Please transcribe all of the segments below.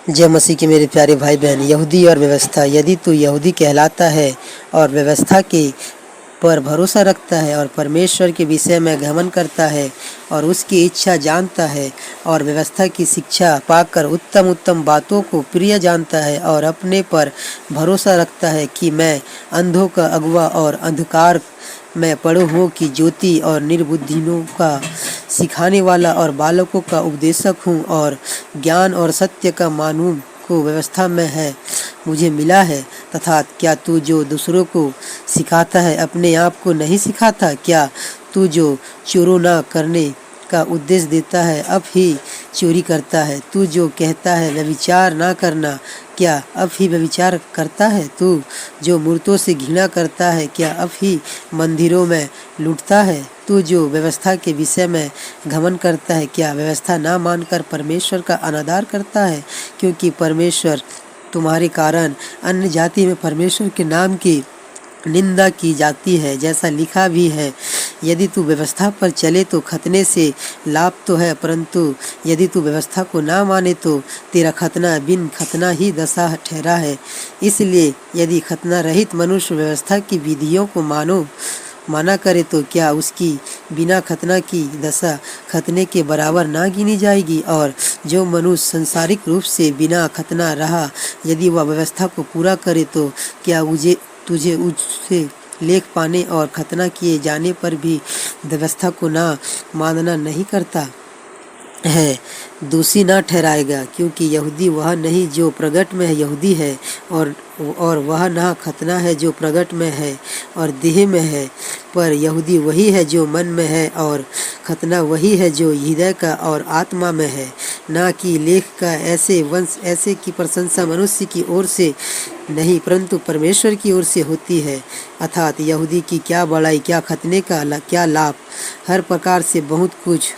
जय मसीह के मेरे प्यारे भाई बहन। यहूदी और व्यवस्था। यदि तू यहूदी कहलाता है और व्यवस्था के पर भरोसा रखता है और परमेश्वर के विषय में घमंड करता है और उसकी इच्छा जानता है और व्यवस्था की शिक्षा पाकर उत्तम उत्तम बातों को प्रिय जानता है और अपने पर भरोसा रखता है कि मैं अंधों का अगुआ और अंधकार में पड़ो हूँ कि ज्योति और निर्बुद्धियों का सिखाने वाला और बालकों का उपदेशक हूँ और ज्ञान और सत्य का मानूं को व्यवस्था में है मुझे मिला है। तथा क्या तू जो दूसरों को सिखाता है अपने आप को नहीं सिखाता? क्या तू जो चोरी न करने का उद्देश्य देता है अब ही चोरी करता है? तू जो कहता है व्यभिचार ना करना, क्या अब ही व्यभिचार करता है? तू जो मूर्तों से घृणा करता है क्या अब ही मंदिरों में लूटता है? तू जो व्यवस्था के विषय में घमंड करता है क्या व्यवस्था ना मानकर परमेश्वर का अनादर करता है? क्योंकि परमेश्वर तुम्हारे कारण अन्य जाति में परमेश्वर के नाम की निंदा की जाती है, जैसा लिखा भी है। यदि तू व्यवस्था पर चले तो खतने से लाभ तो है, परंतु यदि तू व्यवस्था को ना माने तो तेरा खतना बिन खतना ही दशा ठहरा है। इसलिए यदि खतना रहित मनुष्य व्यवस्था की विधियों को माना करे तो क्या उसकी बिना खतना की दशा खतने के बराबर ना गिनी जाएगी? और जो मनुष्य संसारिक रूप से बिना खतना रहा, यदि वह व्यवस्था को पूरा करे तो क्या तुझे उससे लेख पाने और खतना किए जाने पर भी व्यवस्था को ना मानना नहीं करता है दोषी ना ठहराएगा? क्योंकि यहूदी वह नहीं जो प्रगट में यहूदी है और वह ना खतना है जो प्रगट में है और देह में है, पर यहूदी वही है जो मन में है और खतना वही है जो हृदय का और आत्मा में है। ना कि लेख का ऐसे की प्रशंसा मनुष्य की ओर से नहीं परंतु परमेश्वर की ओर से होती है। अर्थात यहूदी की क्या बड़ाई, क्या खतने का क्या लाभ? हर प्रकार से बहुत कुछ।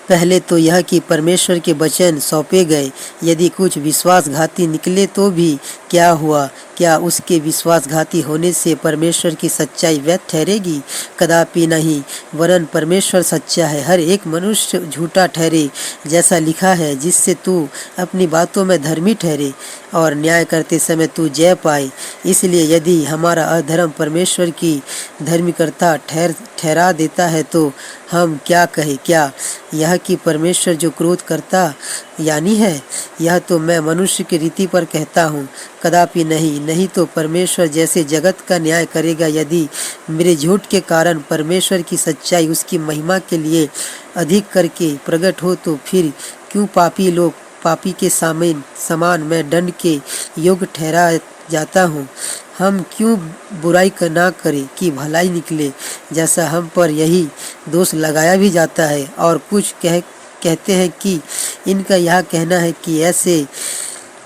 पहले तो यह कि परमेश्वर के वचन सौंपे गए, यदि कुछ विश्वासघाती निकले तो भी क्या हुआ? क्या उसके विश्वासघाती होने से परमेश्वर की सच्चाई वैध ठहरेगी? कदापि नहीं, वरन परमेश्वर सच्चा है, हर एक मनुष्य झूठा ठहरे, जैसा लिखा है, जिससे तू अपनी बातों में धर्मी ठहरे और न्याय करते समय तू जय पाए। इसलिए यदि हमारा अधर्म परमेश्वर की धर्मिकता ठहरा देता है तो हम क्या कहें? क्या यह कि परमेश्वर जो क्रोध करता यानी है? यह तो मैं मनुष्य की रीति पर कहता हूँ, कदापि नहीं। नहीं तो परमेश्वर जैसे जगत का न्याय करेगा। यदि मेरे झूठ के कारण परमेश्वर की सच्चाई उसकी महिमा के लिए अधिक करके प्रकट हो तो फिर क्यों पापी के समान मैं दंड के योग्य ठहरा जाता हूँ? हम क्यों बुराई ना करें कि भलाई निकले, जैसा हम पर यही दोष लगाया भी जाता है। और कुछ कहते हैं कि इनका यह कहना है कि ऐसे,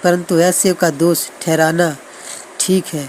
परंतु ऐसे का दोष ठहराना ठीक है।